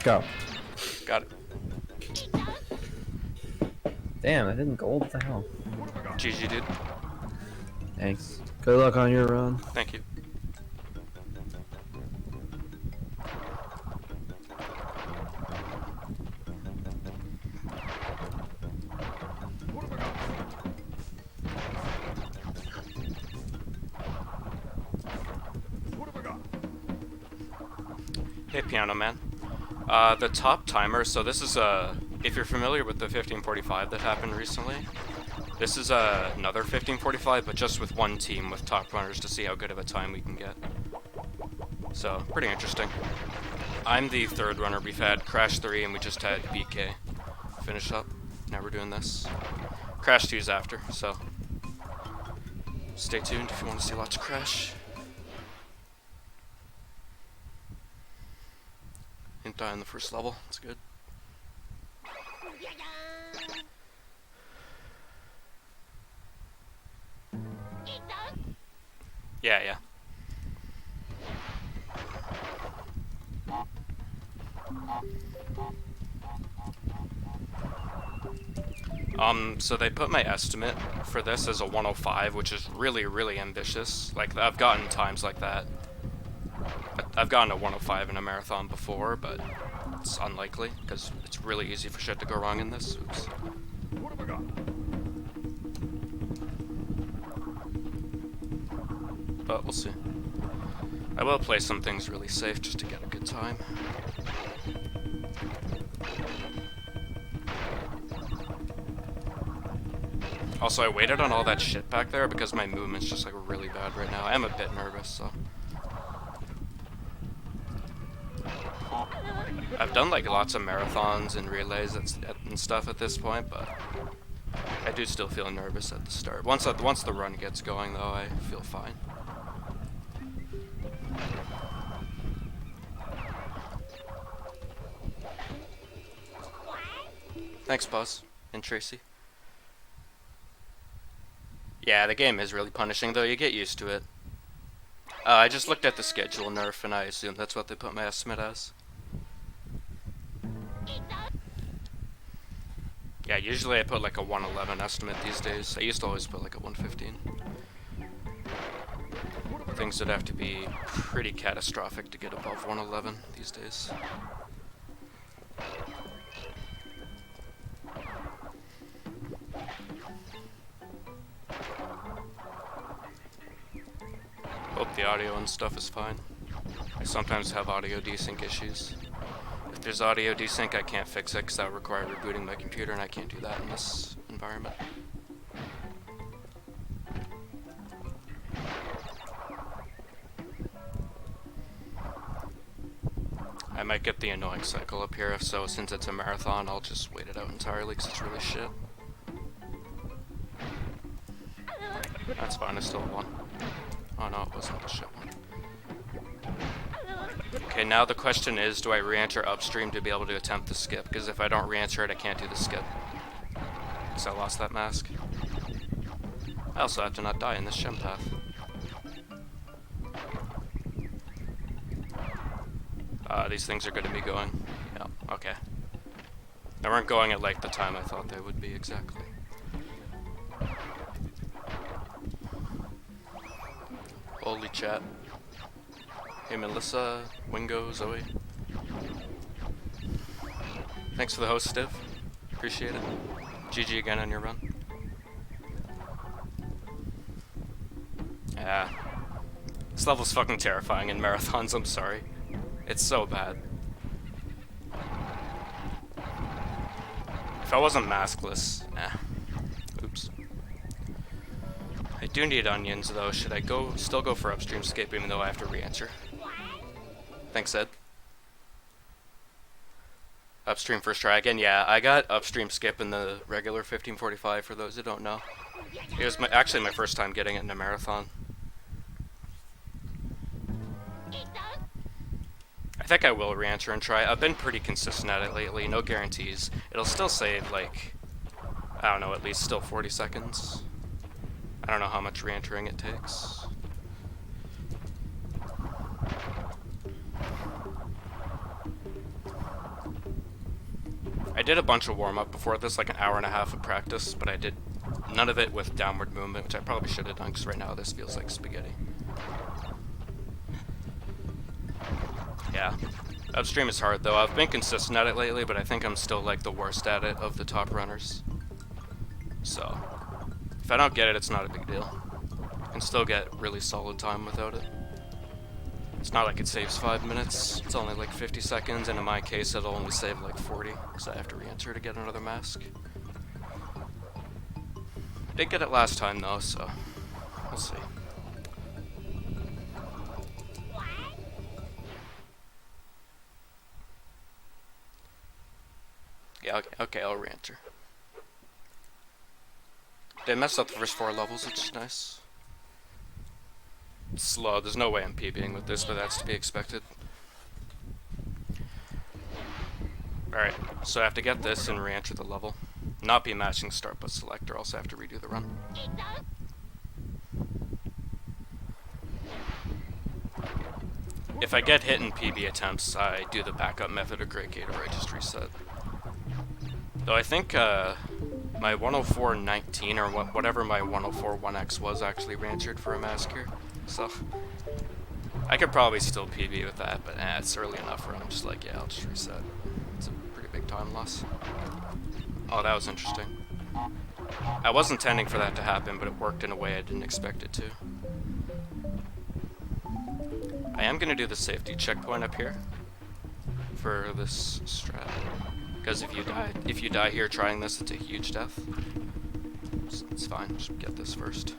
Go. Got it. Damn, I didn't gold. What the hell? GG, dude. Thanks. Good luck on your run. Thank you. Hey, Piano Man. The top timer, so this is if you're familiar with the 1545 that happened recently, this is another 1545, but just with one team with top runners to see how good of a time we can get. So, pretty interesting. I'm the third runner. We've had Crash 3 and we just had BK finish up. Now we're doing this. Crash 2's after, so stay tuned if you want to see lots of Crash. Didn't die on the first level, that's good. Yeah. So they put my estimate for this as a 105, which is really, really ambitious. Like, I've gotten times like that. I've gotten a 105 in a marathon before, but it's unlikely, because it's really easy for shit to go wrong in this. Oops. But we'll see. I will play some things really safe just to get a good time. Also, I waited on all that shit back there because my movement's just like really bad right now. I am a bit nervous, so. I've done like lots of marathons and relays and stuff at this point, but I do still feel nervous at the start. Once the run gets going, though, I feel fine. Thanks, Buzz and Tracy. Yeah, the game is really punishing, though. You get used to it. I just looked at the schedule nerf, and I assume that's what they put my estimate as. Yeah, usually I put like a 111 estimate these days. I used to always put like a 115. Things would have to be pretty catastrophic to get above 111 these days. Hope the audio and stuff is fine. I sometimes have audio desync issues. If there's audio desync, I can't fix it because that would require rebooting my computer, and I can't do that in this environment. I might get the annoying cycle up here, so since it's a marathon, I'll just wait it out entirely because it's really shit. That's fine, I still won. Oh no, it wasn't the shit one. Okay, now the question is, do I re-enter upstream to be able to attempt the skip? Because if I don't re-enter it, I can't do the skip. Because I lost that mask. I also have to not die in this gem path. These things are going to be going. Yeah, okay. They weren't going at like the time I thought they would be exactly. Holy chat. Hey Melissa, Wingo, Zoe. Thanks for the host, Stiv. Appreciate it. GG again on your run. Yeah. This level's fucking terrifying in marathons, I'm sorry. It's so bad. If I wasn't maskless, oops. I do need onions though. Should I still go for upstream skip even though I have to re-enter? Thanks, Ed. Upstream first try again. Yeah, I got upstream skip in the regular 1545 for those who don't know. It was actually my first time getting it in a marathon. I think I will re-enter and try. I've been pretty consistent at it lately, no guarantees. It'll still save like, I don't know, at least still 40 seconds. I don't know how much re-entering it takes. I did a bunch of warm-up before this, like an hour and a half of practice, but I did none of it with downward movement, which I probably should have done, because right now this feels like spaghetti. Yeah. Upstream is hard, though. I've been consistent at it lately, but I think I'm still, like, the worst at it of the top runners. So, if I don't get it, it's not a big deal. I can still get really solid time without it. It's not like it saves 5 minutes. It's only like 50 seconds, and in my case, it'll only save like 40, so I have to re-enter to get another mask. I did get it last time, though, so we'll see. Yeah, okay, I'll re-enter. They messed up the first 4 levels, which is nice. It's slow, there's no way I'm PBing with this, but that's to be expected. Alright, so I have to get this and re-enter the level. Not be matching start but select, or else I have to redo the run. If I get hit in PB attempts, I do the backup method of Great Gate, or I just reset. Though I think my 104.19 or whatever my 104.1x was actually re-entered for a mask here. So I could probably still PB with that, but it's early enough where I'm just like, yeah, I'll just reset. It's a pretty big time loss. Oh, that was interesting. I wasn't intending for that to happen, but it worked in a way I didn't expect it to. I am going to do the safety checkpoint up here for this strat. Because if you die here trying this, it's a huge death. It's fine, just get this first.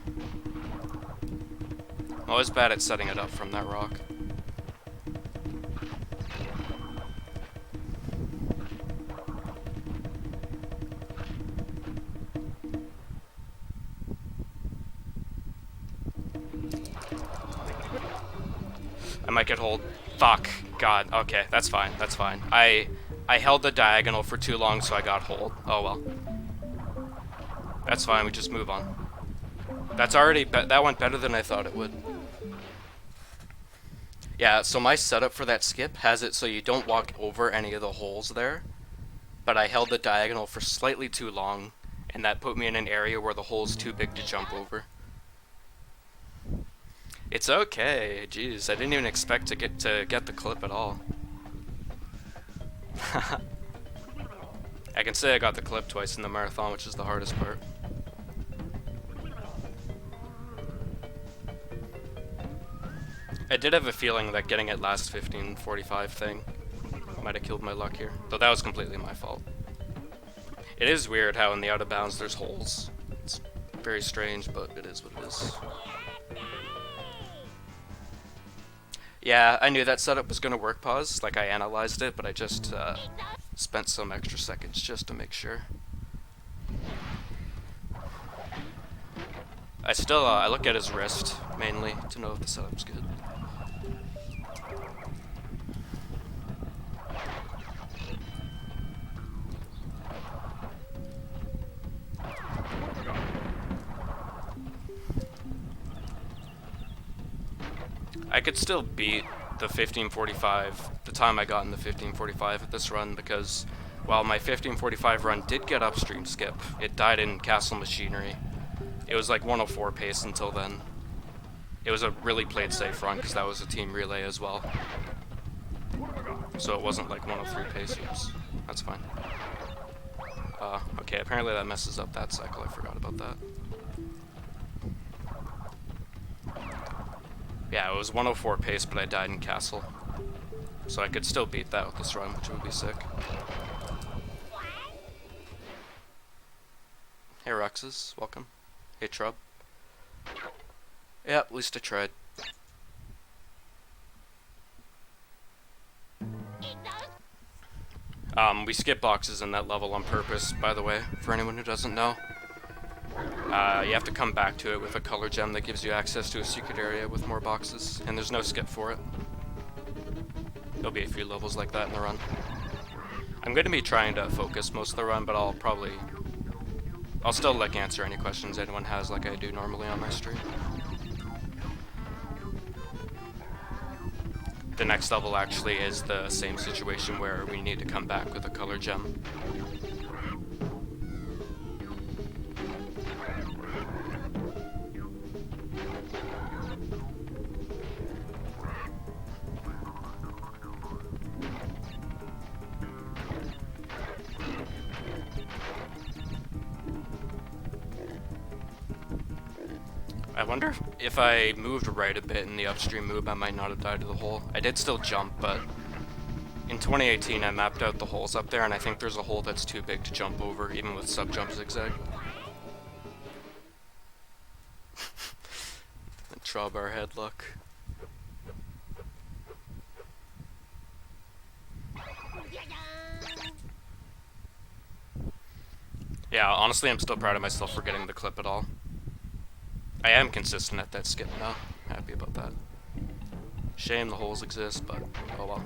I'm always bad at setting it up from that rock. I might get hold. Fuck. God. Okay, that's fine. That's fine. I held the diagonal for too long, so I got hold. Oh well. That's fine. We just move on. That's already. That went better than I thought it would. Yeah. So my setup for that skip has it so you don't walk over any of the holes there, but I held the diagonal for slightly too long, and that put me in an area where the hole's too big to jump over. It's okay. Jeez, I didn't even expect to get the clip at all. I can say I got the clip twice in the marathon, which is the hardest part. I did have a feeling that getting it last 15:45 thing might have killed my luck here, though that was completely my fault. It is weird how in the out of bounds there's holes. It's very strange, but it is what it is. Yeah, I knew that setup was going to work, pause. Like, I analyzed it, but I just spent some extra seconds just to make sure. I still, I look at his wrist, mainly, to know if the setup's good. I could still beat the 15:45, the time I got in the 15:45 at this run, because while my 15:45 run did get upstream skip, it died in Castle Machinery. It was like 104 pace until then. It was a really played safe run, because that was a team relay as well. So it wasn't like 103 pace. Oops, that's fine. Okay, apparently that messes up that cycle, I forgot about that. Yeah, it was 104 pace, but I died in Castle. So I could still beat that with this run, which would be sick. Hey Ruxes, welcome. Hey Trub. Yeah, at least I tried. We skip boxes in that level on purpose, by the way, for anyone who doesn't know. You have to come back to it with a color gem that gives you access to a secret area with more boxes, and there's no skip for it. There'll be a few levels like that in the run. I'm going to be trying to focus most of the run, but I'll still like answer any questions anyone has like I do normally on my stream. the next level actually is the same situation where we need to come back with a color gem. I wonder if I moved right a bit in the upstream move, I might not have died to the hole. I did still jump, but in 2018 I mapped out the holes up there, and I think there's a hole that's too big to jump over, even with sub-jump zigzag. The drawbar head look. Yeah, honestly I'm still proud of myself for getting the clip at all. I am consistent at that skip now. Happy about that. Shame the holes exist, but oh well.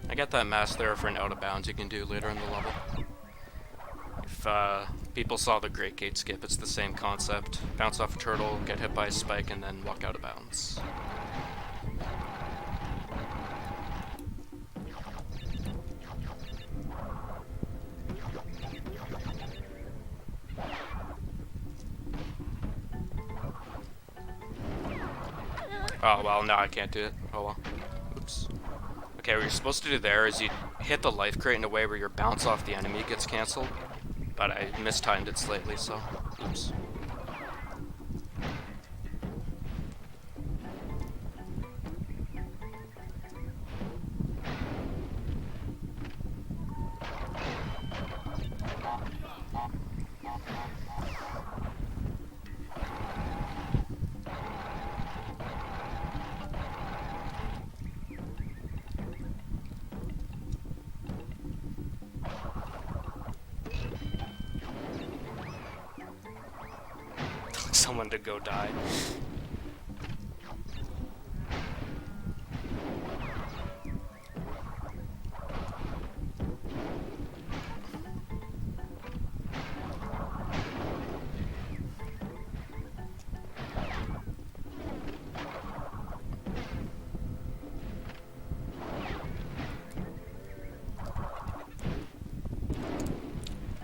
I got that mask there for an out of bounds you can do later in the level. If people saw the Great Gate skip, it's the same concept. Bounce off a turtle, get hit by a spike, and then walk out of bounds. Oh, well, no, I can't do it. Oh, well. Oops. Okay, what you're supposed to do there is you hit the life crate in a way where your bounce off the enemy gets cancelled. But I mistimed it slightly, so... Oops. Someone to go die.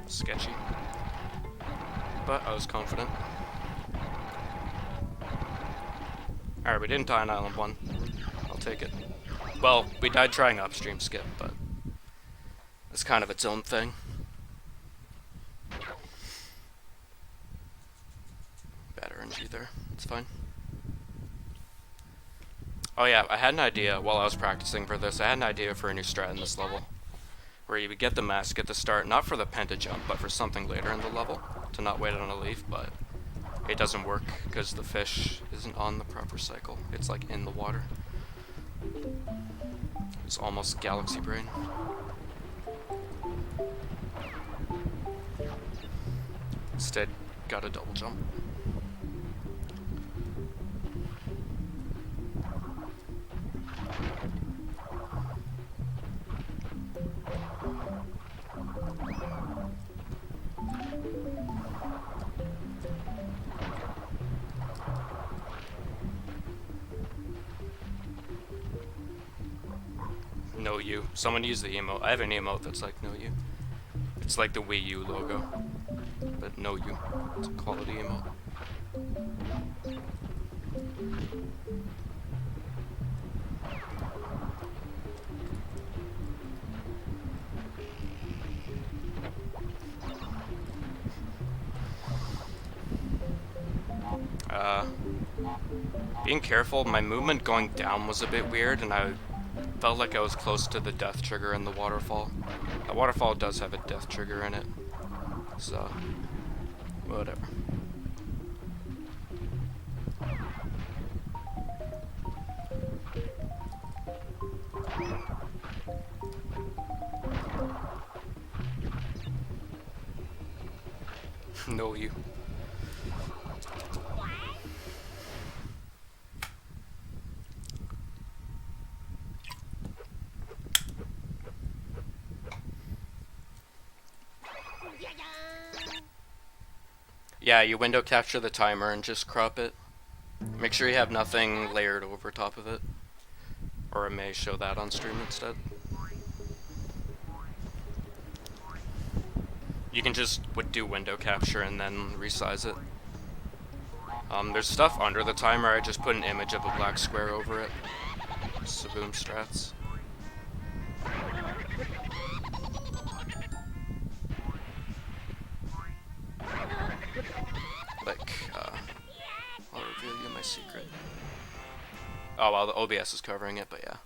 Sketchy. But I was confident. Alright, we didn't die on Island 1. I'll take it. Well, we died trying upstream skip, but it's kind of its own thing. Bad RNG there. It's fine. Oh yeah, I had an idea while I was practicing for this. I had an idea for a new strat in this level. Where you would get the mask at the start, not for the penta jump, but for something later in the level. To not wait on a leaf, but it doesn't work because the fish isn't on the proper cycle. It's like in the water. It's almost galaxy brain. Instead, got a double jump. No you. Someone use the emote. I have an emote that's like no you. It's like the Wii U logo, but no you. It's a quality emote. Being careful, my movement going down was a bit weird, and I felt like I was close to the death trigger in the waterfall. The waterfall does have a death trigger in it, so whatever. No you. Yeah, you window capture the timer and just crop it. Make sure you have nothing layered over top of it, or it may show that on stream instead. You can just do window capture and then resize it. There's stuff under the timer. I just put an image of a black square over it. Saboom strats. Like, I'll reveal you my secret. Oh well, the OBS is covering it, but yeah.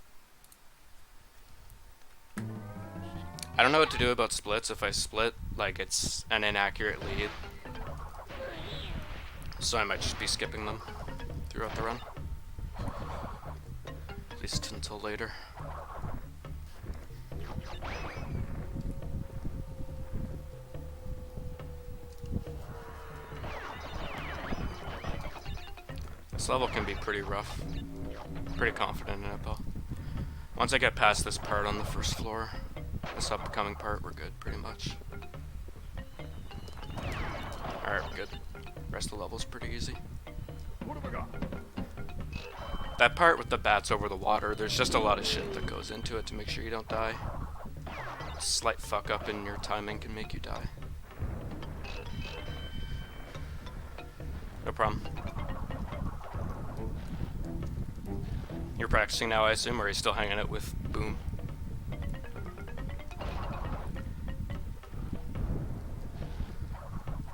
I don't know what to do about splits. If I split, like, it's an inaccurate lead. So I might just be skipping them throughout the run. At least until later. This level can be pretty rough. Pretty confident in it though. Once I get past this part on the first floor, this upcoming part, we're good, pretty much. Alright, we're good. Rest of the level's pretty easy. What have we got? That part with the bats over the water, there's just a lot of shit that goes into it to make sure you don't die. A slight fuck up in your timing can make you die. No problem. You're practicing now, I assume, or are you still hanging out with Boom?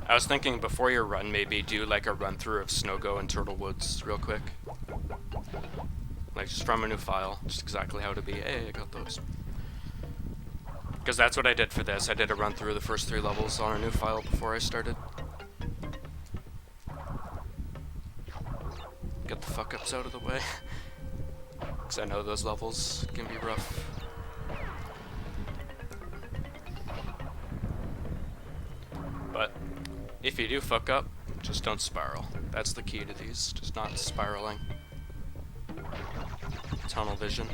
I was thinking before your run, maybe do like a run through of Snowgo and Turtle Woods real quick. Like just from a new file, just exactly how to be. Hey, I got those. Because that's what I did for this. I did a run through the first 3 levels on a new file before I started. Get the fuck ups out of the way. Because I know those levels can be rough. But if you do fuck up, just don't spiral. That's the key to these, just not spiraling. Tunnel vision.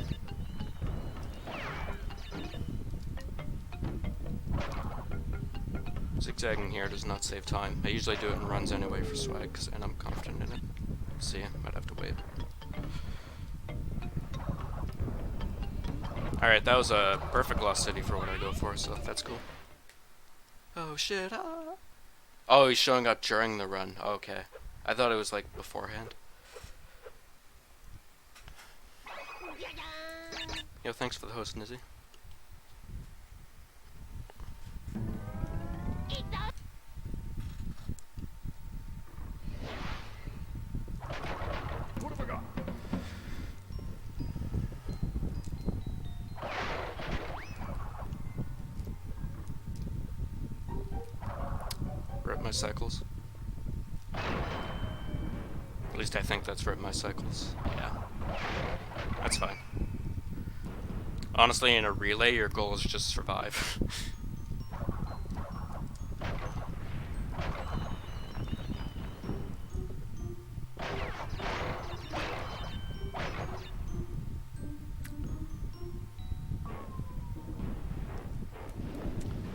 Zigzagging here does not save time. I usually do it in runs anyway for swag, and I'm confident in it. See, might have to wait. Alright, that was a perfect Lost City for what I go for, so that's cool. Oh shit, ah. Oh, he's showing up during the run. Oh, okay. I thought it was like beforehand. Yo, thanks for the host, Nizzy. What have I got? Rip my cycles. At least I think that's rip my cycles. Yeah. That's fine. Honestly, in a relay, your goal is just survive.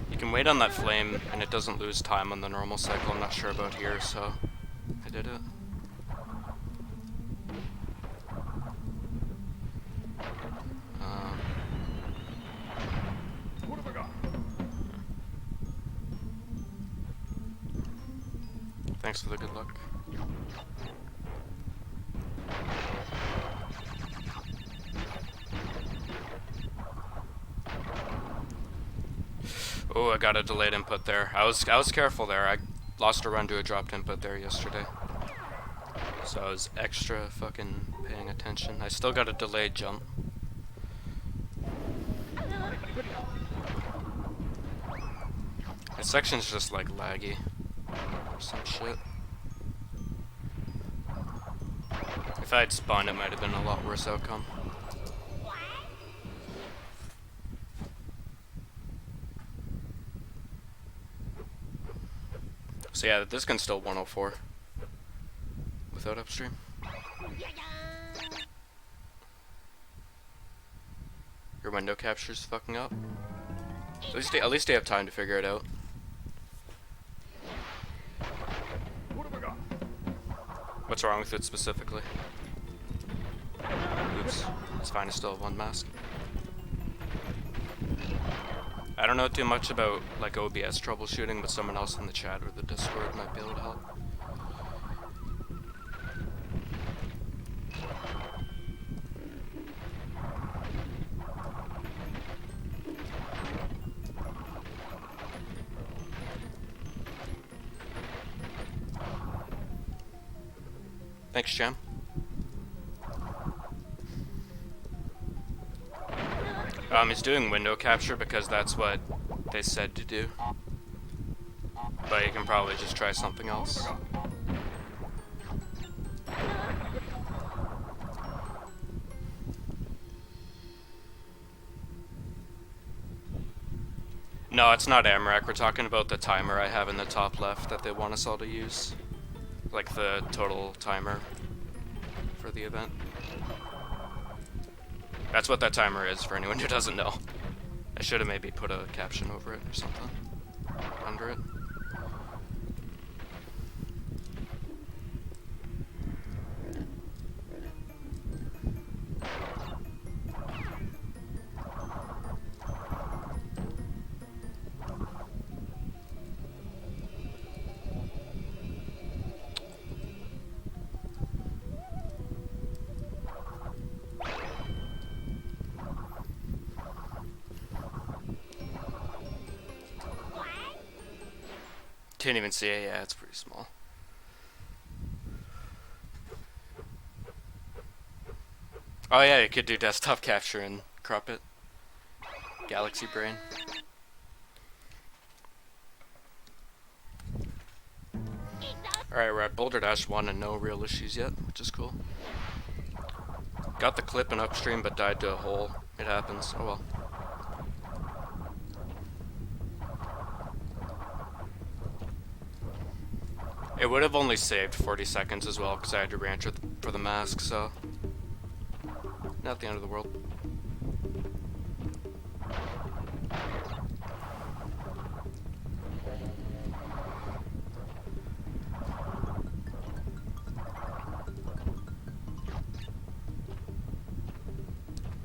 You can wait on that flame, and it doesn't lose time on the normal cycle. I'm not sure about here, so I did it. What have I got? Thanks for the good luck. Oh, I got a delayed input there. I was careful there. I lost a run to a dropped input there yesterday. So I was extra fucking paying attention. I still got a delayed jump. That section's just like laggy or some shit. If I had spawned, it might have been a lot worse outcome. So yeah, this can still 104 without upstream. Your window capture's fucking up. At least they have time to figure it out. What have I got? What's wrong with it specifically? Oops. It's fine, I still have one mask. I don't know too much about like OBS troubleshooting, but someone else in the chat or the Discord might be able to help. Thanks, Jam. He's doing window capture because that's what they said to do. But you can probably just try something else. No, it's not Amarak. We're talking about the timer I have in the top left that they want us all to use. Like the total timer for the event. That's what that timer is for anyone who doesn't know. I should have maybe put a caption over it or something. Under it. Didn't even see it, yeah, it's pretty small. Oh yeah, you could do desktop capture and crop it. Galaxy Brain. Alright, we're at Boulder Dash 1 and no real issues yet, which is cool. Got the clip in upstream but died to a hole. It happens, oh well. It would have only saved 40 seconds as well because I had to re-enter for the mask, so not the end of the world.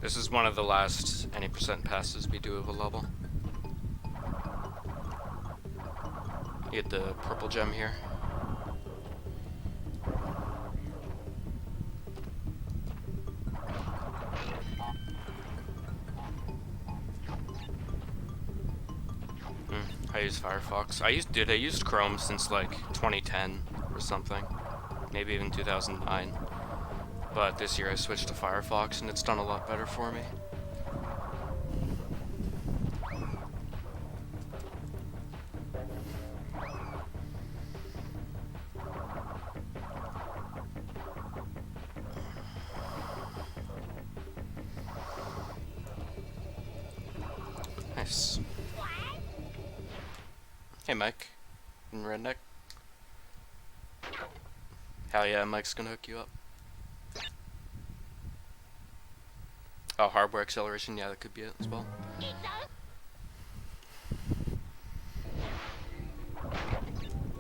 This is one of the last any percent passes we do of a level. You get the purple gem here. I use Firefox. I used Chrome since like 2010 or something. Maybe even 2009. But this year I switched to Firefox and it's done a lot better for me. Nice. Hey Mike, in Redneck. Hell yeah, Mike's gonna hook you up. Oh, hardware acceleration, yeah, that could be it as well.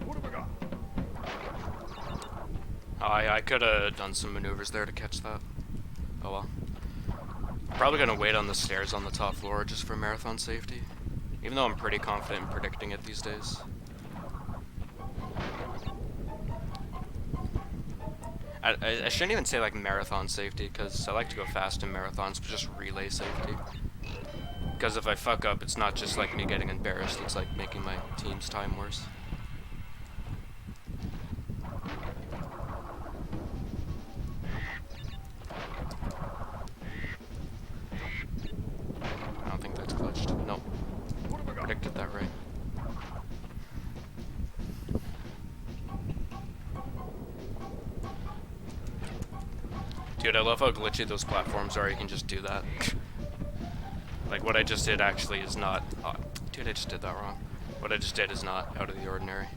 What have we got? I could have done some maneuvers there to catch that. Oh well. Probably gonna wait on the stairs on the top floor just for marathon safety. Even though I'm pretty confident in predicting it these days. I shouldn't even say like marathon safety because I like to go fast in marathons, but just relay safety. Because if I fuck up, it's not just like me getting embarrassed, it's like making my team's time worse. I don't think that's glitched. Nope. Predicted that right. Dude, I love how glitchy those platforms are, you can just do that. Like, what I just did actually is not... Oh, dude, I just did that wrong. What I just did is not out of the ordinary.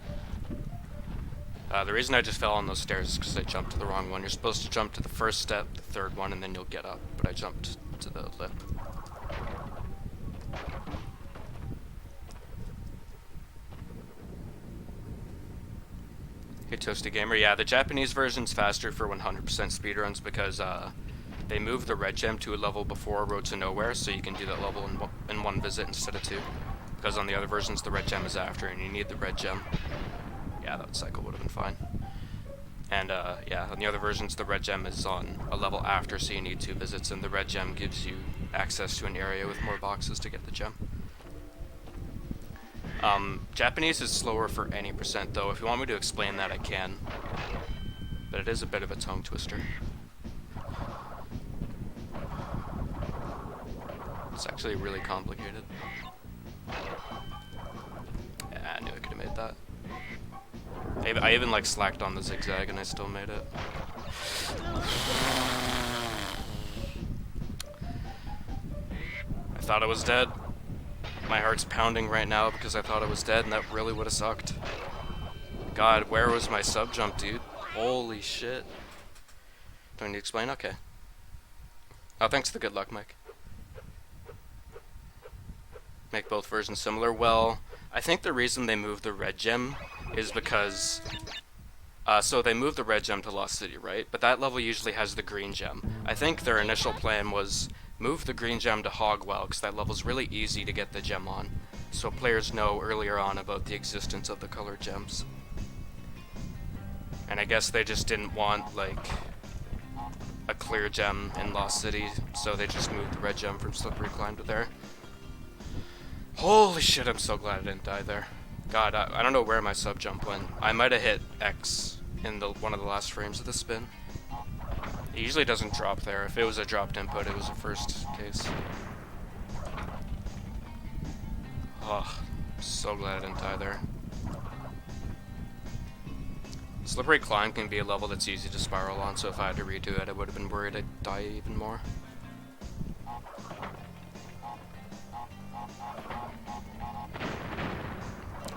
The reason I just fell on those stairs is because I jumped to the wrong one. You're supposed to jump to the first step, the third one, and then you'll get up. But I jumped to the lip. Hey, Toasty Gamer. Yeah, the Japanese version's faster for 100% speedruns because they moved the red gem to a level before Road to Nowhere, so you can do that level in one visit instead of two. Because on the other versions, the red gem is after, and you need the red gem. Yeah, that cycle would have been fine. And yeah, on the other versions, the red gem is on a level after, so you need 2 visits, and the red gem gives you access to an area with more boxes to get the gem. Japanese is slower for any percent, though. If you want me to explain that, I can. But it is a bit of a tongue twister. It's actually really complicated. Yeah, I knew I could have made that. I even like slacked on the zigzag and I still made it. I thought I was dead. My heart's pounding right now because I thought I was dead and that really would have sucked. God, where was my sub jump, dude? Holy shit. Do I need to explain? Okay. Oh, thanks for the good luck, Mike. Make both versions similar? Well, I think the reason they moved the red gem is because so they moved the red gem to Lost City, right? But that level usually has the green gem. I think their initial plan was move the green gem to Hogwell, because that level's really easy to get the gem on, so players know earlier on about the existence of the colored gems. And I guess they just didn't want, like, a clear gem in Lost City, so they just moved the red gem from Slippery Climb to there. Holy shit, I'm so glad I didn't die there. God, I don't know where my sub jump went. I might have hit X in one of the last frames of the spin. It usually doesn't drop there. If it was a dropped input, it was a first case. Oh, so glad I didn't die there. Slippery Climb can be a level that's easy to spiral on, so if I had to redo it, I would have been worried I'd die even more.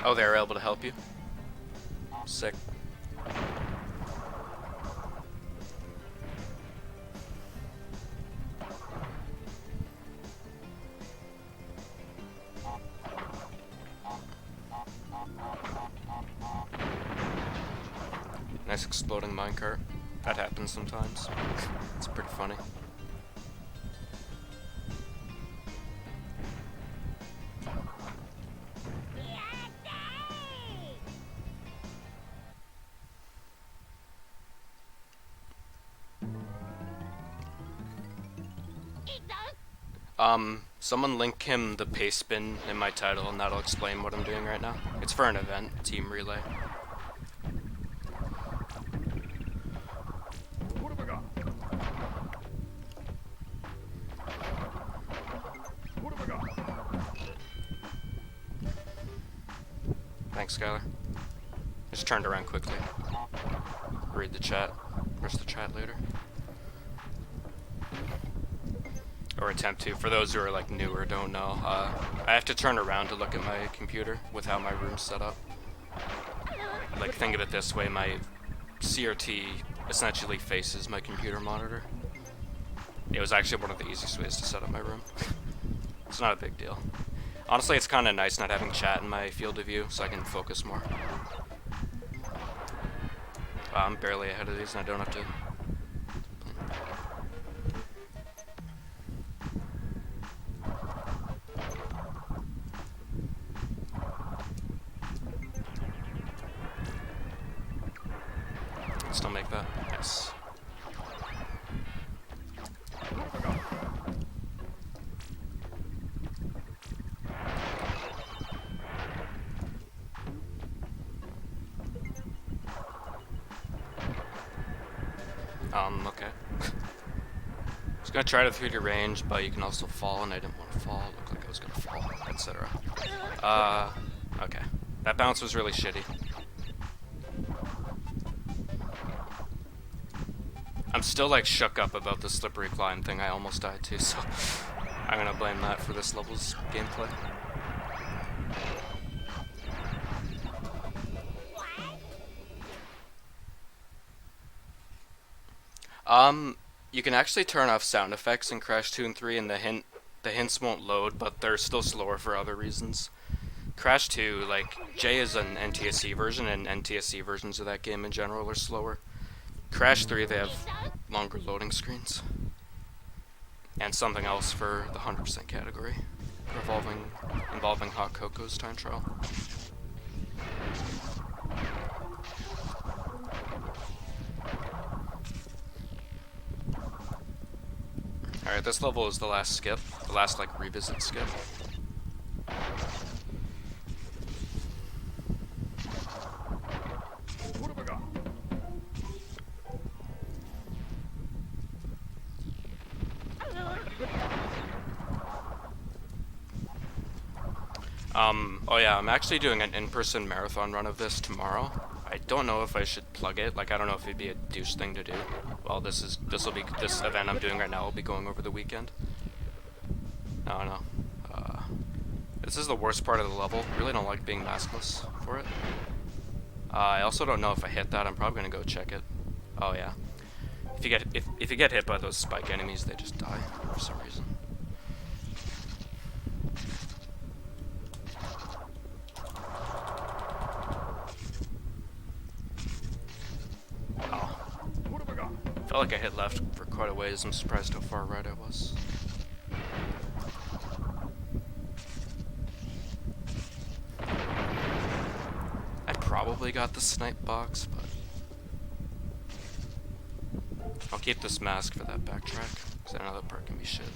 Oh, they were able to help you? Sick. Nice exploding minecart. That happens sometimes. It's pretty funny. Someone link him the paste spin in my title and that'll explain what I'm doing right now. It's for an event, team relay. What have I got? What have I got? Thanks, Skylar. Just turned around quickly. Read the chat. Rest the chat later. Or attempt to. For those who are like new or don't know, I have to turn around to look at my computer with how my room's set up. Like, think of it this way, my CRT essentially faces my computer monitor. It was actually one of the easiest ways to set up my room. It's not a big deal. Honestly, it's kind of nice not having chat in my field of view, so I can focus more. Wow, I'm barely ahead of these and I don't have to... Still make that? Yes. Okay. I was gonna try to 3D range, but you can also fall, and I didn't want to fall. It looked like I was gonna fall, etc. Okay. That bounce was really shitty. I'm still like shook up about the slippery climb thing. I almost died too, so I'm gonna blame that for this level's gameplay. You can actually turn off sound effects in Crash 2 and 3, and the hints won't load, but they're still slower for other reasons. Crash 2, like, J is an NTSC version, and NTSC versions of that game in general are slower. Crash 3, they have longer loading screens. And something else for the 100% category, involving Hot Cocoa's time trial. Alright, this level is the last skip, the last, like, revisit skip. What have I got? Oh yeah, I'm actually doing an in-person marathon run of this tomorrow. I don't know if I should plug it, like I don't know if it'd be a douche thing to do. Well, this event I'm doing right now will be going over the weekend. I don't know. This is the worst part of the level. Really don't like being maskless for it. I also don't know if I hit that. I'm probably gonna go check it. Oh yeah. If you get hit by those spike enemies, they just die for some reason. Oh. What have I got? Felt like I hit left for quite a ways. I'm surprised how far right I was. I probably got the snipe box, but I'll keep this mask for that backtrack, because I know that part can be shit.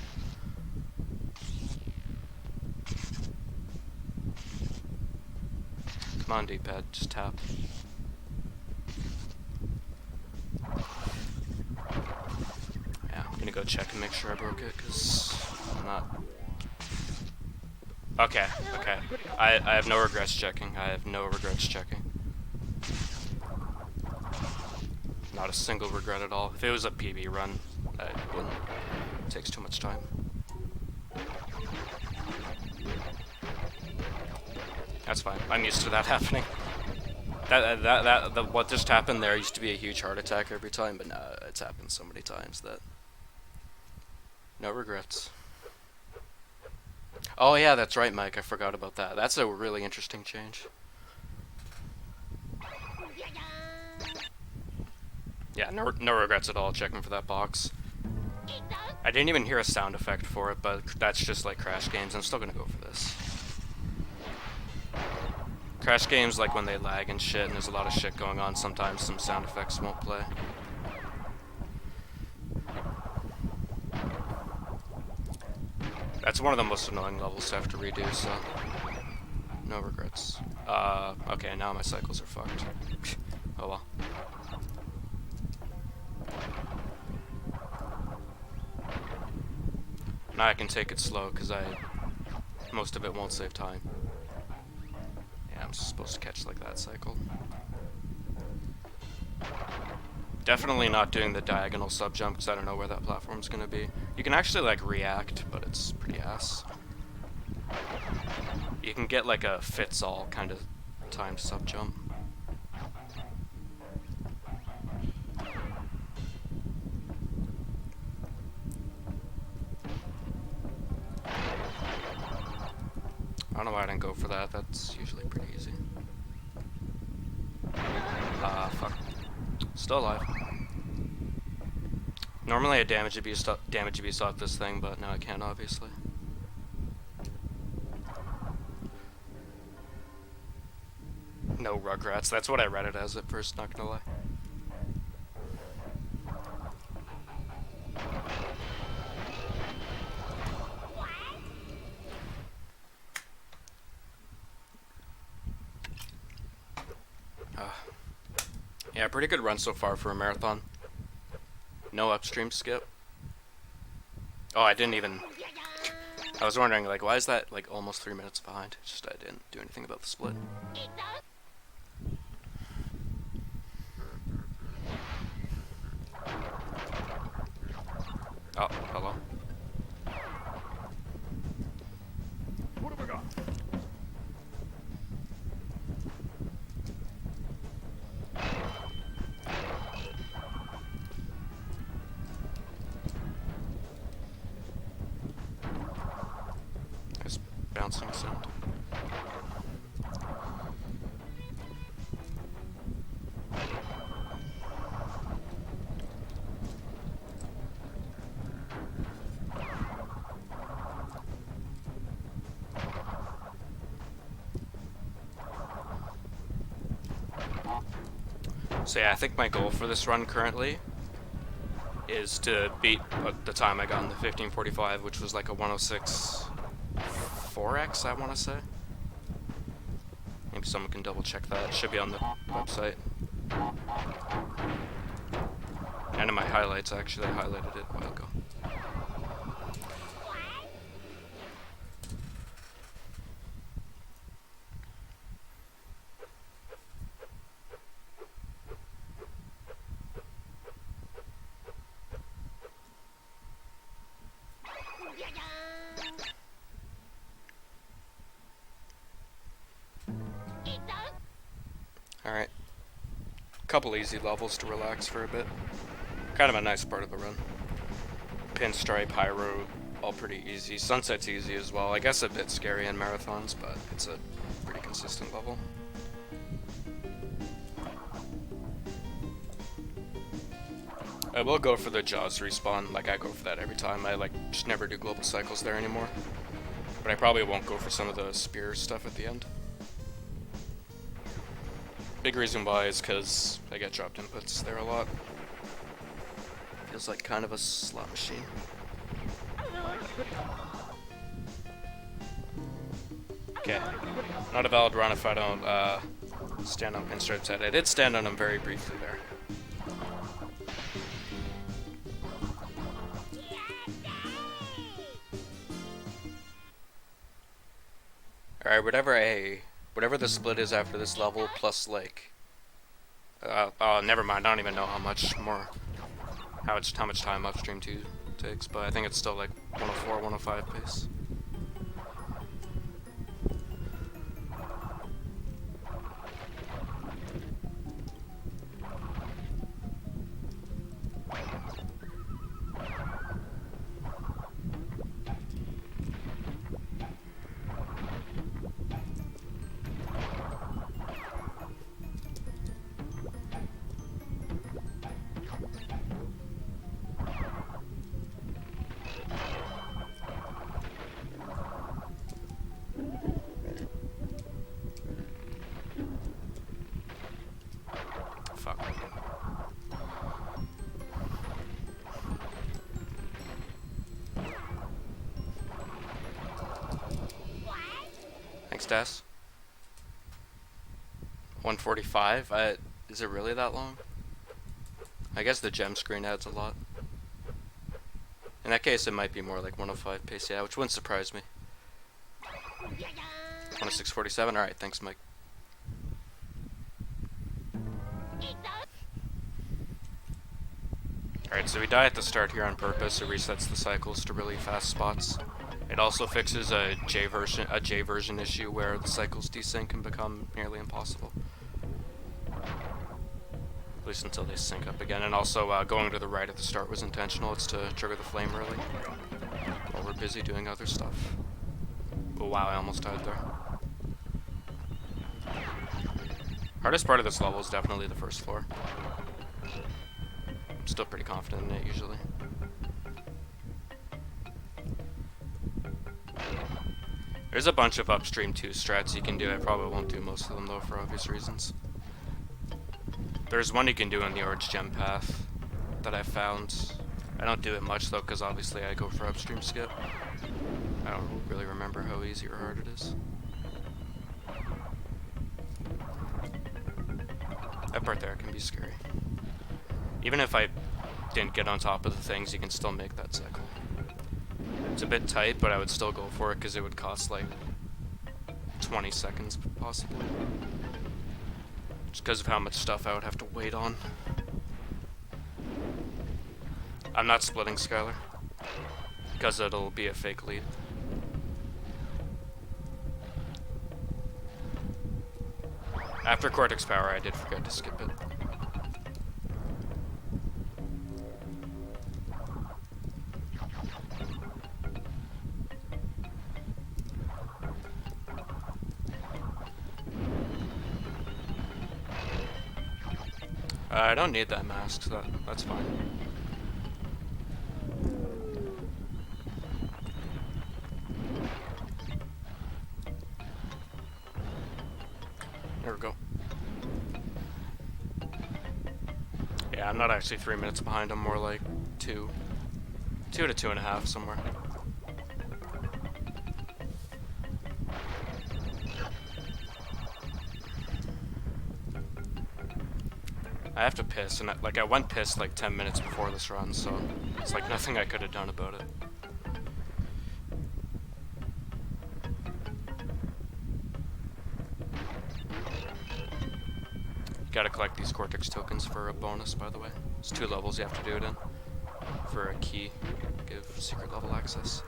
Come on, D-pad, just tap. Yeah, I'm gonna go check and make sure I broke it, because I'm not... Okay. I have no regrets checking. Not a single regret at all. If it was a PB run, I wouldn't. It takes too much time. That's fine. I'm used to that happening. What just happened there used to be a huge heart attack every time, but nah, it's happened so many times that no regrets. Oh yeah, that's right, Mike. I forgot about that. That's a really interesting change. Yeah, no regrets at all checking for that box. I didn't even hear a sound effect for it, but that's just like Crash games. I'm still gonna go for this. Crash games, like when they lag and shit, and there's a lot of shit going on, sometimes some sound effects won't play. That's one of the most annoying levels to have to redo, so no regrets. Okay, now my cycles are fucked. Oh well. Now I can take it slow, because most of it won't save time. Yeah, I'm supposed to catch like that cycle. Definitely not doing the diagonal sub jump, because I don't know where that platform's gonna be. You can actually like react, but it's pretty ass. You can get like a fits-all kind of timed sub jump. I don't know why I didn't go for that. That's usually pretty easy. Fuck. Still alive. Normally I damage a beast off this thing, but now I can't, obviously. No Rugrats. That's what I read it as at first, not gonna lie. Yeah, pretty good run so far for a marathon. No upstream skip. Oh, I didn't even... I was wondering, like, why is that, like, almost 3 minutes behind? It's just I didn't do anything about the split. Oh, hello. What have I got? Nice bouncing sound. So yeah, I think my goal for this run currently is to beat the time I got in the 1545, which was like a 106 4x, I want to say. Maybe someone can double check that. It should be on the website. And in my highlights, actually, I highlighted it a while ago. Alright. Couple easy levels to relax for a bit. Kind of a nice part of the run. Pinstripe, High Road, all pretty easy. Sunset's easy as well. I guess a bit scary in marathons, but it's a pretty consistent level. I will go for the Jaws respawn, like I go for that every time. I just never do global cycles there anymore. But I probably won't go for some of the spear stuff at the end. Big reason why is because I get dropped inputs there a lot. Feels like kind of a slot machine. Okay. Not a valid run if I don't stand on Pinstripe's head. I did stand on him very briefly there. Alright, whatever the split is after this level, plus like, oh, never mind. I don't even know how much time upstream 2 takes, but I think it's still like 104, 105 pace. Fuck. Thanks, Des. 145? Is it really that long? I guess the gem screen adds a lot. In that case, it might be more like 105 pace, yeah, which wouldn't surprise me. 2647, alright, thanks, Mike. Alright, so we die at the start here on purpose. It resets the cycles to really fast spots. It also fixes a J version issue where the cycles desync and become nearly impossible. At least until they sync up again. And also going to the right at the start was intentional. It's to trigger the flame early while we're busy doing other stuff. Oh wow, I almost died there. Hardest part of this level is definitely the first floor. I'm still pretty confident in it usually. There's a bunch of upstream 2 strats you can do. I probably won't do most of them though for obvious reasons. There's one you can do in the orange gem path that I found. I don't do it much though because obviously I go for upstream skip. I don't really remember how easy or hard it is. That part there can be scary. Even if I didn't get on top of the things, you can still make that cycle. It's a bit tight, but I would still go for it because it would cost like 20 seconds possibly. Just because of how much stuff I would have to wait on. I'm not splitting Skylar because it'll be a fake lead. After Cortex Power, I did forget to skip it. I don't need that mask, so that's fine. There we go. I'm not actually 3 minutes behind, I'm more like 2 to 2.5 somewhere. I have to piss, and I went piss like 10 minutes before this run, so it's like nothing I could have done about it. You gotta collect these Cortex tokens for a bonus, by the way. There's 2 levels you have to do it in for a key, give secret level access.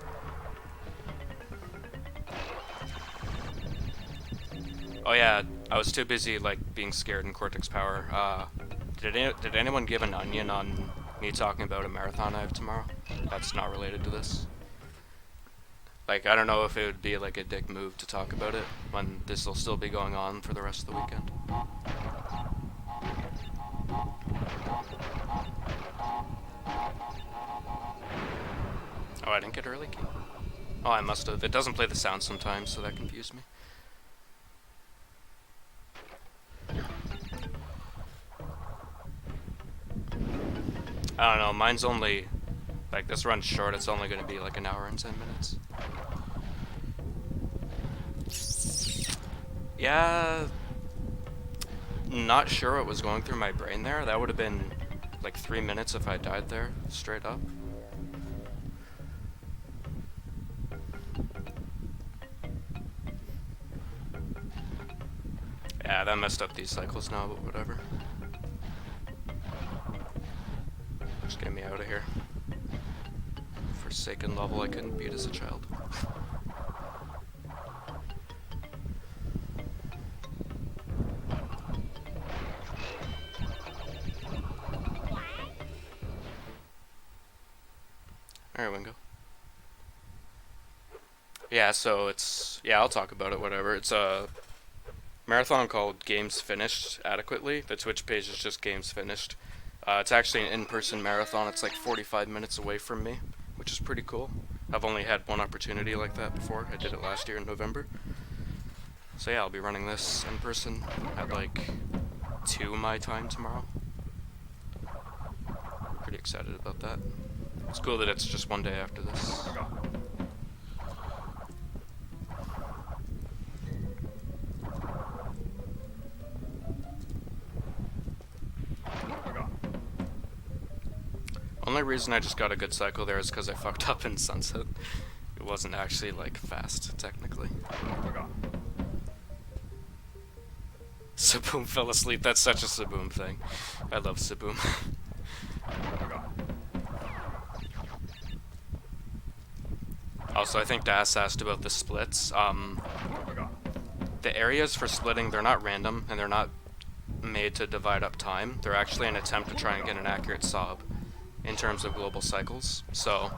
Oh yeah, I was too busy like being scared in Cortex Power. Did anyone give an onion on me talking about a marathon I have tomorrow? That's not related to this. Like, I don't know if it would be like a dick move to talk about it when this will still be going on for the rest of the weekend. Oh, I didn't get early key? Oh, I must have. It doesn't play the sound sometimes, so that confused me. I don't know, mine's only, like, this run's short, it's only gonna be like an hour and 10 minutes. Yeah, not sure what was going through my brain there. That would have been like 3 minutes if I died there, straight up. Yeah, that messed up these cycles now, but whatever. Just get me out of here. Forsaken level I couldn't beat as a child. Alright, Wingo. Yeah, so it's... Yeah, I'll talk about it, whatever. It's a marathon called Games Finished Adequately. The Twitch page is just Games Finished. It's actually an in-person marathon. It's like 45 minutes away from me, which is pretty cool. I've only had one opportunity like that before. I did it last year in November. So yeah, I'll be running this in person at like 2 my time tomorrow. Pretty excited about that. It's cool that it's just one day after this. Only reason I just got a good cycle there is because I fucked up in Sunset. It wasn't actually, like, fast, technically. Saboom fell asleep. That's such a Saboom thing. I love Saboom. Also, I think Das asked about the splits. The areas for splitting, they're not random, and they're not made to divide up time. They're actually an attempt to try and get an accurate sob in terms of global cycles. So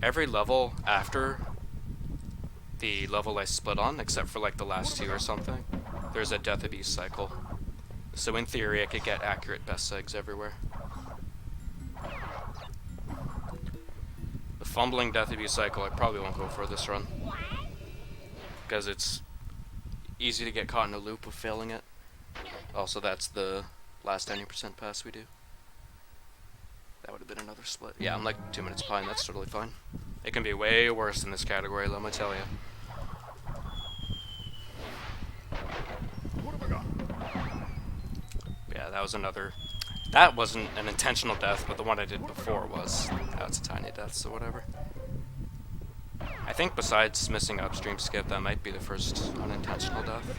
every level after the level I split on, except for like the last 2 or something, there's a Death Abuse cycle. So in theory I could get accurate best segs everywhere. The fumbling Death Abuse cycle I probably won't go for this run, because it's easy to get caught in a loop of failing it. Also, that's the last 90% pass we do. That would have been another split. Yeah, I'm like 2 minutes behind, that's totally fine. It can be way worse in this category, let me tell you. Yeah, that was another... That wasn't an intentional death, but the one I did before was. That's a tiny death, so whatever. I think besides missing upstream skip, that might be the first unintentional death.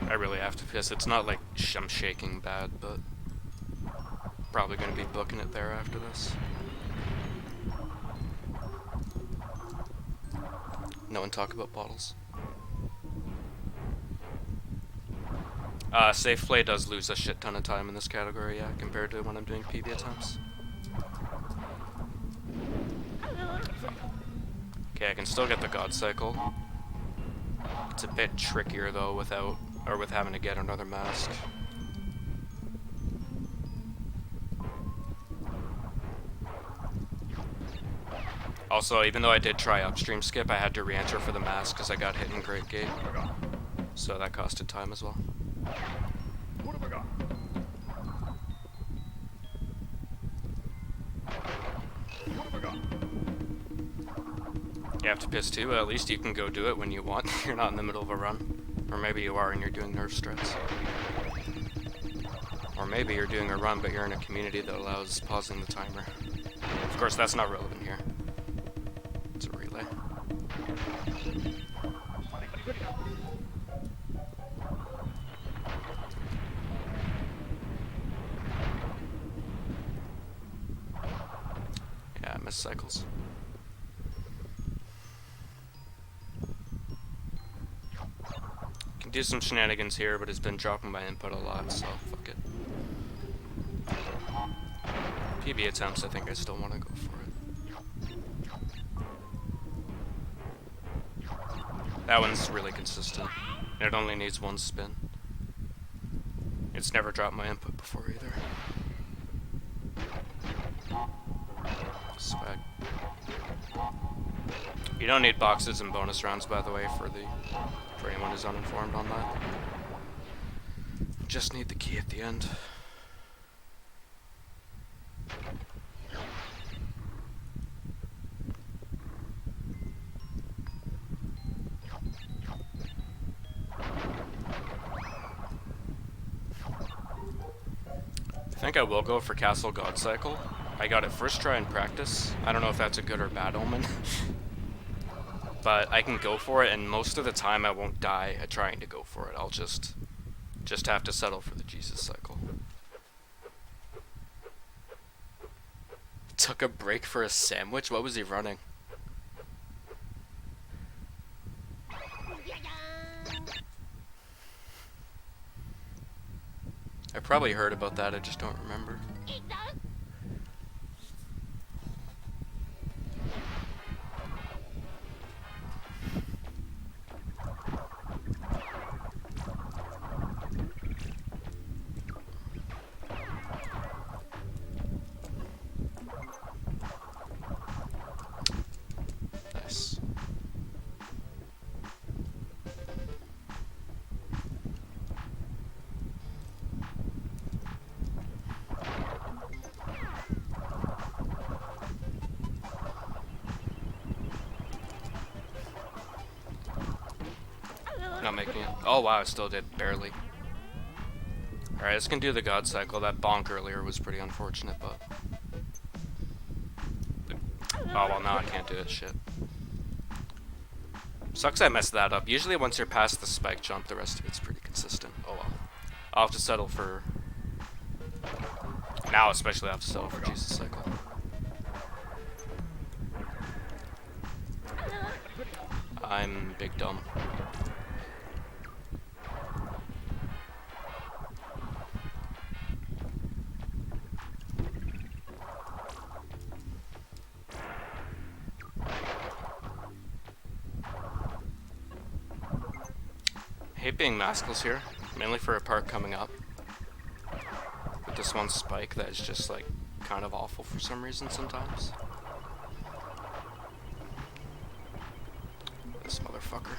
I really have to piss. It's not like I'm shaking bad, but probably going to be booking it there after this. No one talk about bottles. Safe play does lose a shit ton of time in this category, yeah, compared to when I'm doing PB attempts. Okay, I can still get the God Cycle. It's a bit trickier though without, or with having to get another mask. Also, even though I did try upstream skip, I had to re-enter for the mask because I got hit in Great Gate. So that costed time as well. What have I got? What have I got? You have to piss too, but at least you can go do it when you want. You're not in the middle of a run. Or maybe you are and you're doing nerf strats. Or maybe you're doing a run but you're in a community that allows pausing the timer. Of course, that's not relevant here. It's a relay. Yeah, I miss cycles. Can do some shenanigans here, but it's been dropping my input a lot, so fuck it. PB attempts, I think I still want to go for it. That one's really consistent. It only needs one spin. It's never dropped my input before either. Swag. You don't need boxes and bonus rounds, by the way, for anyone who's uninformed on that. Just need the key at the end. I think I will go for Castle God Cycle. I got it first try in practice. I don't know if that's a good or bad omen. But I can go for it, and most of the time I won't die at trying to go for it. I'll just have to settle for the Jesus Cycle. Took a break for a sandwich? What was he running? I probably heard about that, I just don't remember. Nice. Not making it. Oh wow, I still did, barely. Alright, let's can do the God Cycle. That bonk earlier was pretty unfortunate, but... Oh well, now I can't do it, shit. Sucks I messed that up. Usually once you're past the spike jump, the rest of it's pretty consistent. Oh well. I'll have to settle for... Now especially I have to settle for Jesus Cycle. I'm big dumb. I hate being maskless here, mainly for a part coming up. With this one spike that is just like kind of awful for some reason sometimes. This motherfucker.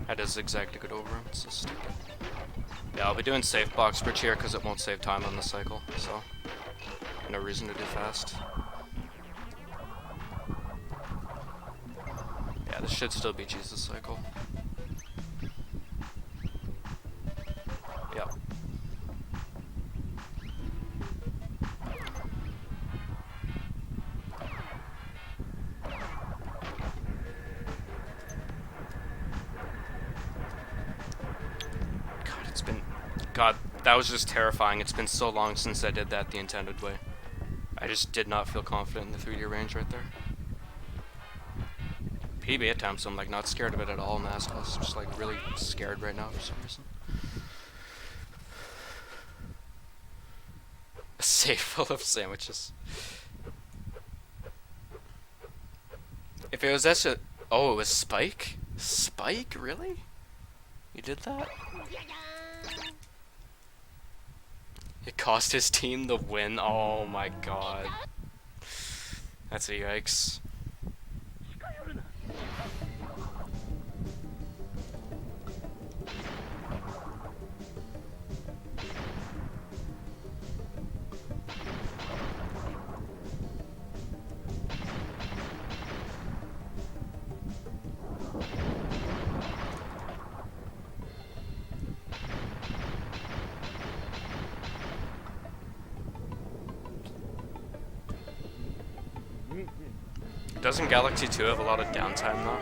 Had a zigzag to get over him, it's so stupid. Yeah, I'll be doing safe box bridge here because it won't save time on the cycle, so no reason to do fast. Yeah, this should still be Jesus Cycle. Yep. God, that was just terrifying. It's been so long since I did that the intended way. I just did not feel confident in the 3D range right there. PB attempts, I'm like not scared of it at all in maskless. I'm just like really scared right now for some reason. A safe full of sandwiches. If it was that oh, it was Spike? Spike? Really? You did that? It cost his team the win. Oh my god. That's a yikes. Doesn't Galaxy 2 have a lot of downtime though?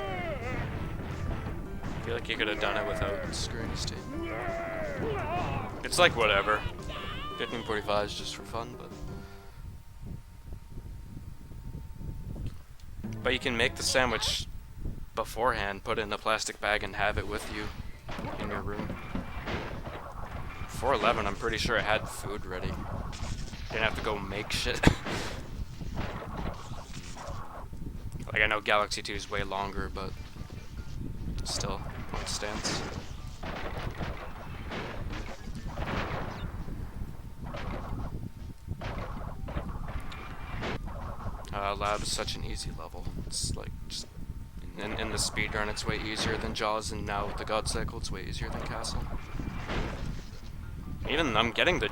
I feel like you could have done it without screwing his team. It's like whatever. 1545 is just for fun, but you can make the sandwich beforehand, put it in a plastic bag, and have it with you in your room. 411, I'm pretty sure I had food ready. Didn't have to go make shit. Like, I know Galaxy 2 is way longer, but still, point stands. Lab is such an easy level. It's like, just in the speedrun, it's way easier than Jaws, and now with the God Cycle, it's way easier than Castle. Even I'm getting the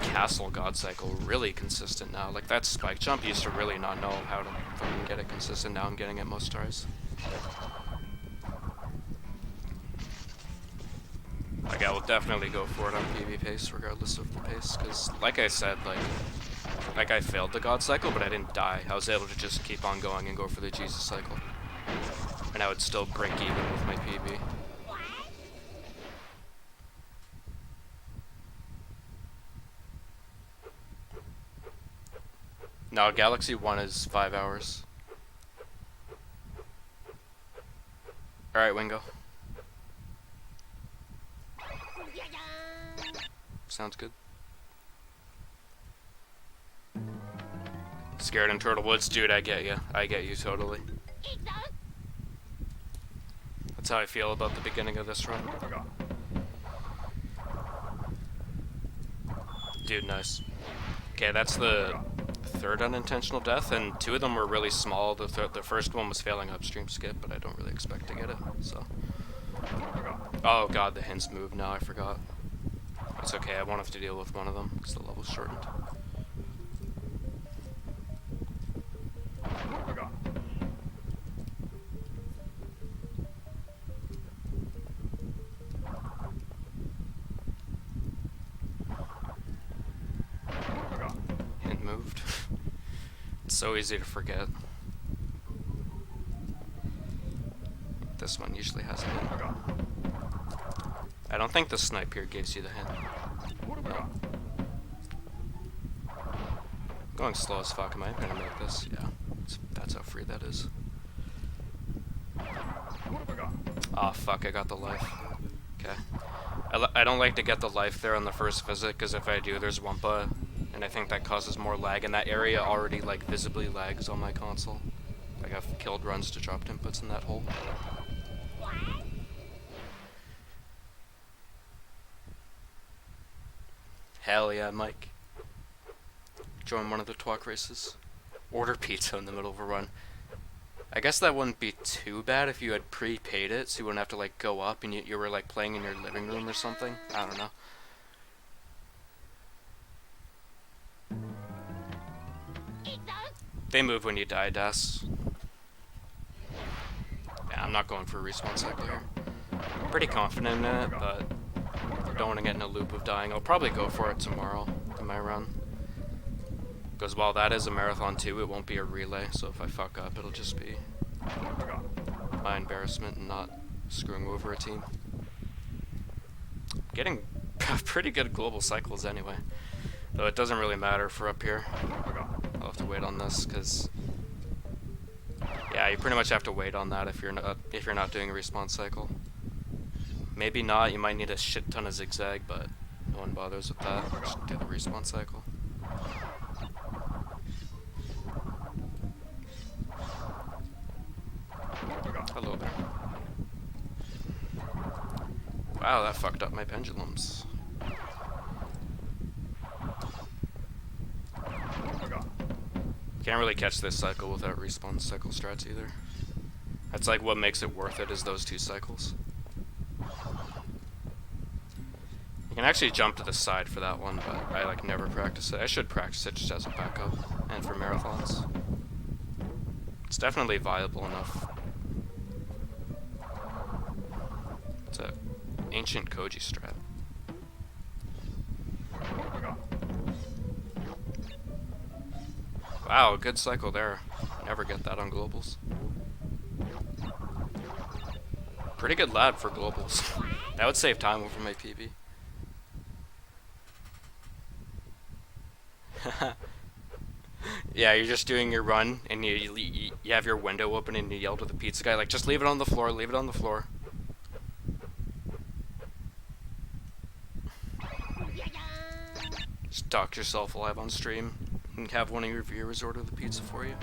Castle God Cycle really consistent now. Like, that spike jump used to really not know how to fucking get it consistent. Now I'm getting it most tries. Like, I will definitely go for it on PB pace, regardless of the pace, because, like I said, like I failed the God Cycle, but I didn't die. I was able to just keep on going and go for the Jesus Cycle. And I would still break even with my PB. No, Galaxy 1 is 5 hours. Alright, Wingo. Sounds good. Scared in Turtle Woods? Dude, I get you. I get you totally. That's how I feel about the beginning of this run. Dude, nice. Okay, that's the third unintentional death, and 2 of them were really small. The first one was failing upstream skip, but I don't really expect to get it, so. Oh god, the hints moved now, I forgot. It's okay, I won't have to deal with one of them, because the level's shortened. Hint moved. It's so easy to forget. This one usually has a hint. I don't think the snipe here gives you the hint. No. Going slow as fuck. Am I gonna make this? Yeah. That's how free that is. Oh fuck, I got the life. Okay. I don't like to get the life there on the first visit, because if I do, there's Wumpa, and I think that causes more lag, and that area already, like, visibly lags on my console. Like, I've killed runs to dropped inputs in that hole. Hell yeah, Mike. Join one of the twalk races. Order pizza in the middle of a run. I guess that wouldn't be too bad if you had prepaid it, so you wouldn't have to, like, go up and you were, like, playing in your living room or something. I don't know. They move when you die, Das. Yeah, I'm not going for a respawn cycle here. I'm pretty confident in it, but I don't want to get in a loop of dying. I'll probably go for it tomorrow in my run. Because while that is a marathon too, it won't be a relay, so if I fuck up, it'll just be my embarrassment and not screwing over a team. Getting pretty good global cycles anyway, though it doesn't really matter for up here. I'll have to wait on this, because yeah, you pretty much have to wait on that if you're not doing a respawn cycle. Maybe not, you might need a shit ton of zigzag, but no one bothers with that. Just do the respawn cycle. Hello there. Wow, that fucked up my pendulums. Can't really catch this cycle without respawn cycle strats either. That's like what makes it worth it, is those 2 cycles. You can actually jump to the side for that one, but I like never practice it. I should practice it just as a backup and for marathons. It's definitely viable enough. It's a ancient Koji strat. Wow, good cycle there. Never get that on globals. Pretty good lab for globals. That would save time over my PB. Yeah, you're just doing your run, and you have your window open, and you yell to the pizza guy, like, just leave it on the floor, leave it on the floor. Just dock yourself live on stream, and have one of your viewers order the pizza for you.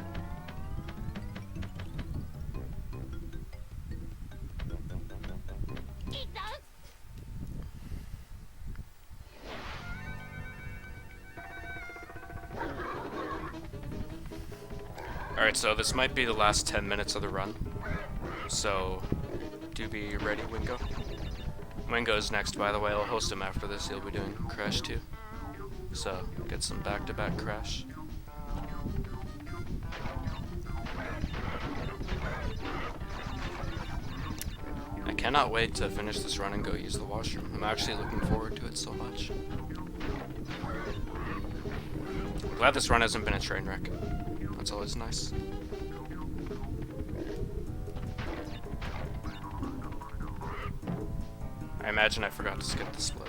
Alright, so this might be the last 10 minutes of the run. So, do be ready, Wingo. Wingo's next, by the way. I'll host him after this. He'll be doing Crash 2. So, get some back-to-back Crash. I cannot wait to finish this run and go use the washroom. I'm actually looking forward to it so much. I'm glad this run hasn't been a train wreck. That's always nice. I imagine I forgot to skip the split.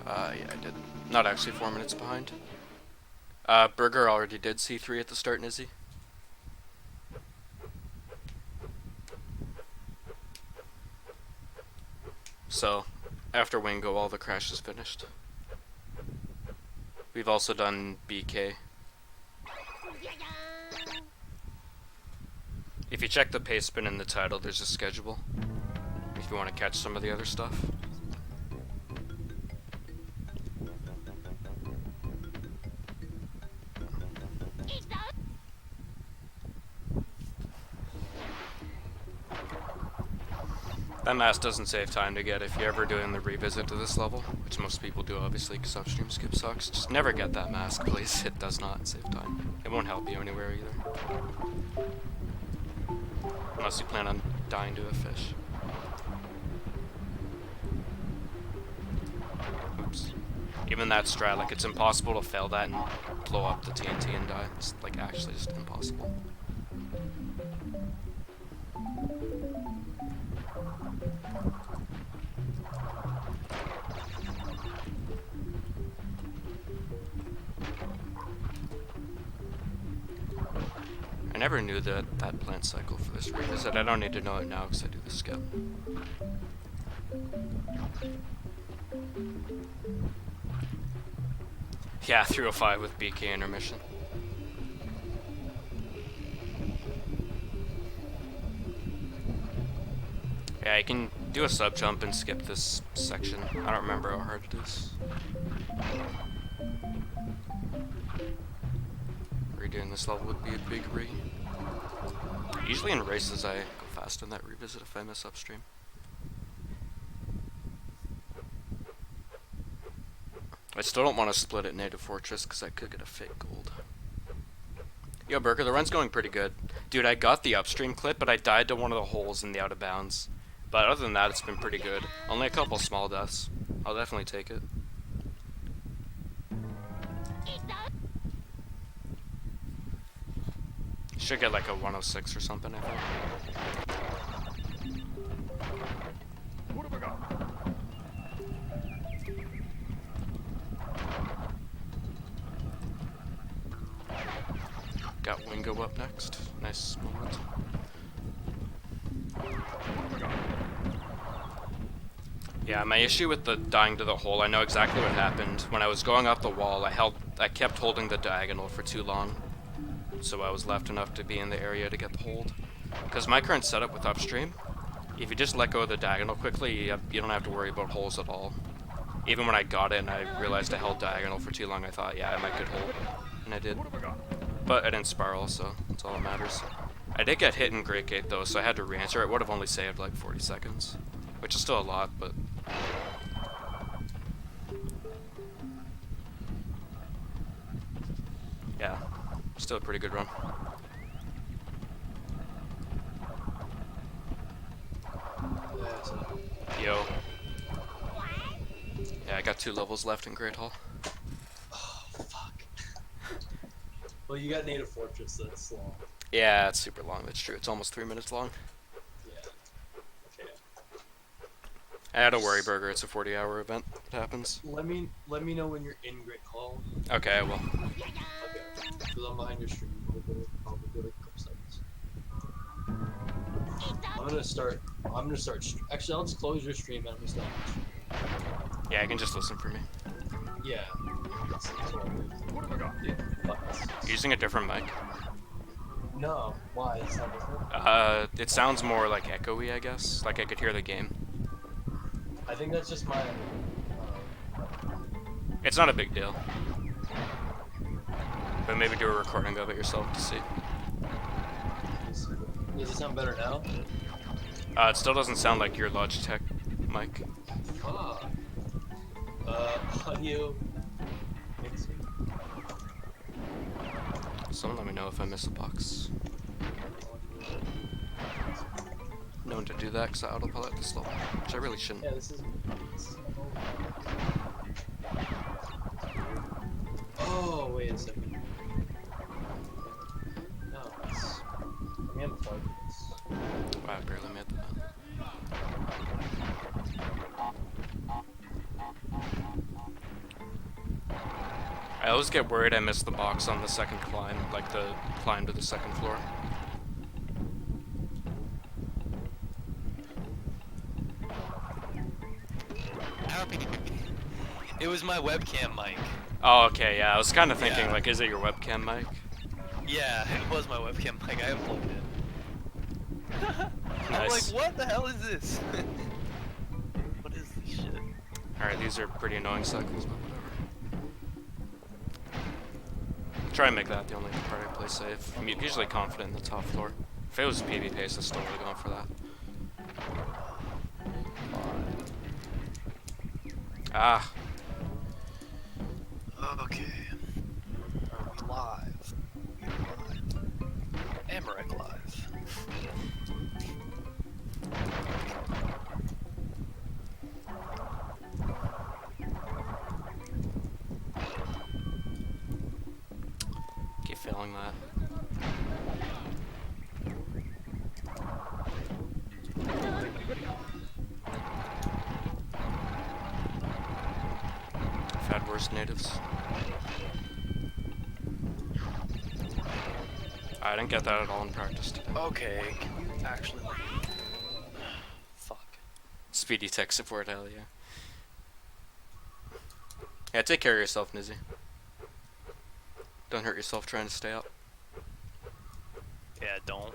Yeah, I did. Not actually 4 minutes behind. Burger already did C3 at the start, Nizzy. So, after Wingo, all the Crash is finished. We've also done BK. If you check the pace bin in the title, there's a schedule. If you want to catch some of the other stuff. That mask doesn't save time to get if you're ever doing the revisit to this level, which most people do obviously because upstream skip sucks. Just never get that mask, please. It does not save time. It won't help you anywhere either. Unless you plan on dying to a fish. Oops. Even that strat, like, it's impossible to fail that and blow up the TNT and die. It's like actually just impossible. I never knew that plant cycle for this revisit. I don't need to know it now because I do the skip. Yeah, 305 with BK intermission. Yeah, I can do a sub jump and skip this section. I don't remember how hard it is. Redoing this level would be a big re. Usually in races I go fast in that revisit if I miss upstream. I still don't want to split at Native Fortress because I could get a fake gold. Yo, Burger, the run's going pretty good. Dude, I got the upstream clip, but I died to one of the holes in the out of bounds. But other than that, it's been pretty good. Only a couple small deaths. I'll definitely take it. Should get like a 106 or something, I think. What have I got? Got Wingo up next. Nice moment. What have I got? Yeah, my issue with the dying to the hole, I know exactly what happened. When I was going up the wall, I kept holding the diagonal for too long. So I was left enough to be in the area to get the hold. Because my current setup with upstream, if you just let go of the diagonal quickly, you don't have to worry about holes at all. Even when I got it and I realized I held diagonal for too long, I thought, yeah, I might get hold. And I did. What have I got? But I didn't spiral, so that's all that matters. I did get hit in Great Gate though, so I had to re-answer. It would have only saved like 40 seconds. Which is still a lot, but... yeah, still a pretty good run. got 2 levels left in Great Hall. Oh, fuck. Well, you got Native Fortress, that's long. Yeah, it's super long. That's true. It's almost 3 minutes long. Yeah. Okay. Don't worry, Burger. It's a 40-hour event. It happens. Let me know when you're in Great Hall. Okay, well. Okay. Because I'm behind your stream. I'll do like a couple seconds. I'm gonna start. Actually, I'll just close your stream and I'm gonna start. Yeah, you can just listen for me. Yeah. That's what I'll do. What have I got? Yeah. Fuck. Using a different mic. No. Why? It's not different. It sounds more like echoey, I guess. Like I could hear the game. I think that's just my. It's not a big deal. But maybe do a recording of it yourself to see. Does it sound better now? It still doesn't sound like your Logitech mic. Ah. Audio mixing. Someone let me know if I miss a box. Known to do that because I autopilot this level, which I really shouldn't. Yeah, this is Oh, wait a second. No, it's. Let me unplug this. Wow, I barely made that. I always get worried I miss the box on the second climb, like the climb to the second floor. It was my webcam mic. Oh, okay, yeah, I was kind of thinking, Yeah. like, is it your webcam mic? Yeah, it was my webcam mic. I unplugged it. I'm Nice. like, what the hell is this? What is this shit? Alright, these are pretty annoying cycles, but whatever. Try and make that the only part I play safe. I'm usually confident in the top floor. If it was PvP, I still would have gone for that. Ah. Okay. Are we live? We are live. Amarek live. Keep failing that. I've had worse natives. I didn't get that at all in practice today. Okay, can you actually like... Fuck. Speedy tech support, hell yeah. Yeah, take care of yourself, Nizzy. Don't hurt yourself trying to stay up. Yeah, don't.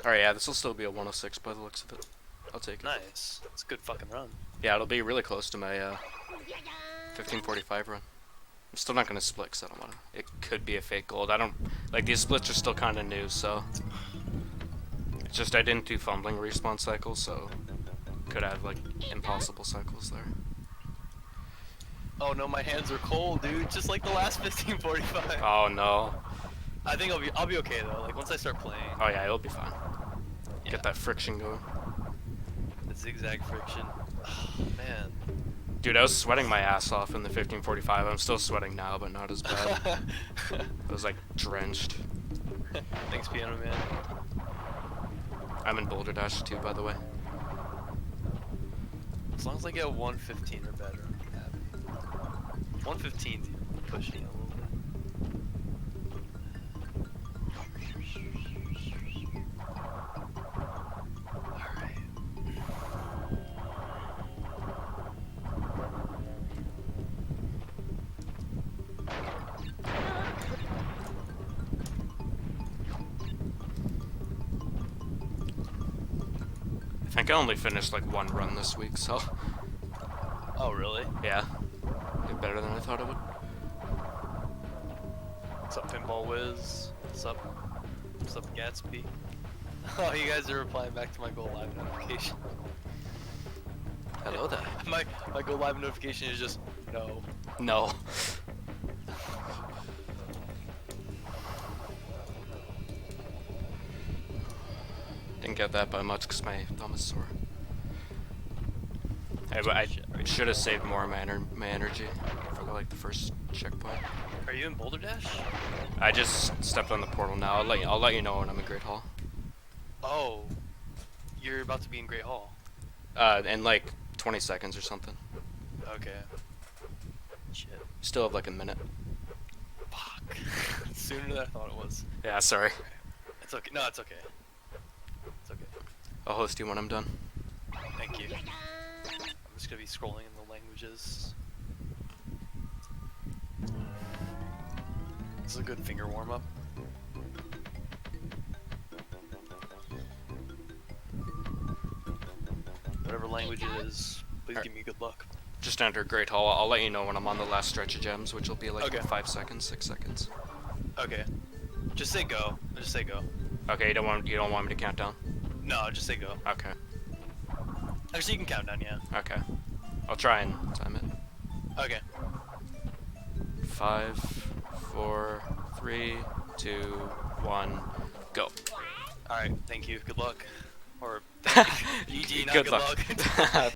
Alright, yeah, this will still be a 106 by the looks of it. I'll take it. Nice. It's a good fucking run. Yeah, it'll be really close to my 1545 run. I'm still not gonna split because I don't wanna. It could be a fake gold. I don't like these splits are still kind of new, so it's just I didn't do fumbling respawn cycles, so could have like impossible cycles there. Oh no, my hands are cold, dude. Just like the last 1545. Oh no. I think I'll be okay though. Like once I start playing. Oh yeah, it'll be fine. Yeah. Get that friction going. The zigzag friction. Oh, man. Dude, I was sweating my ass off in the 1545. I'm still sweating now, but not as bad. I was like drenched. Thanks, Piano Man. I'm in Boulder Dash too, by the way. As long as I get 115 or better, I'm happy. 115 's pushing it a little bit. Alright. I think I only finished like one run this week, so Oh, really? yeah. Did better than I thought it would. What's up, Pinball Wiz? What's up? What's up, Gatsby? Oh, you guys are replying back to my Go Live notification. Hello there. My Go Live notification is just no. No. Didn't get that by much because my thumb is sore. I Shit, are you- should have saved more of my energy for like the first checkpoint. Are you in Boulder Dash? I just stepped on the portal now. I'll let you know when I'm in Great Hall. Oh, you're about to be in Great Hall. In like 20 seconds or something. Okay. Shit. Still have like a minute. Fuck. Sooner than I thought it was. Yeah, sorry. It's okay. No, it's okay. It's okay. I'll host you when I'm done. Thank you. I'm just gonna be scrolling in the languages. This is a good finger warm up. Whatever language it is, please give me good luck. Just enter Great Hall. I'll let you know when I'm on the last stretch of gems, which will be like Okay. 5 seconds, 6 seconds. Okay. Just say go. Just say go. Okay, you don't want me to count down? No, just say go. Okay. Actually, you can count down, yeah. Okay. I'll try and time it. Okay. 5, 4, 3, 2, 1, go. Alright, thank you. Good luck. Or, GG, not Good good luck. luck.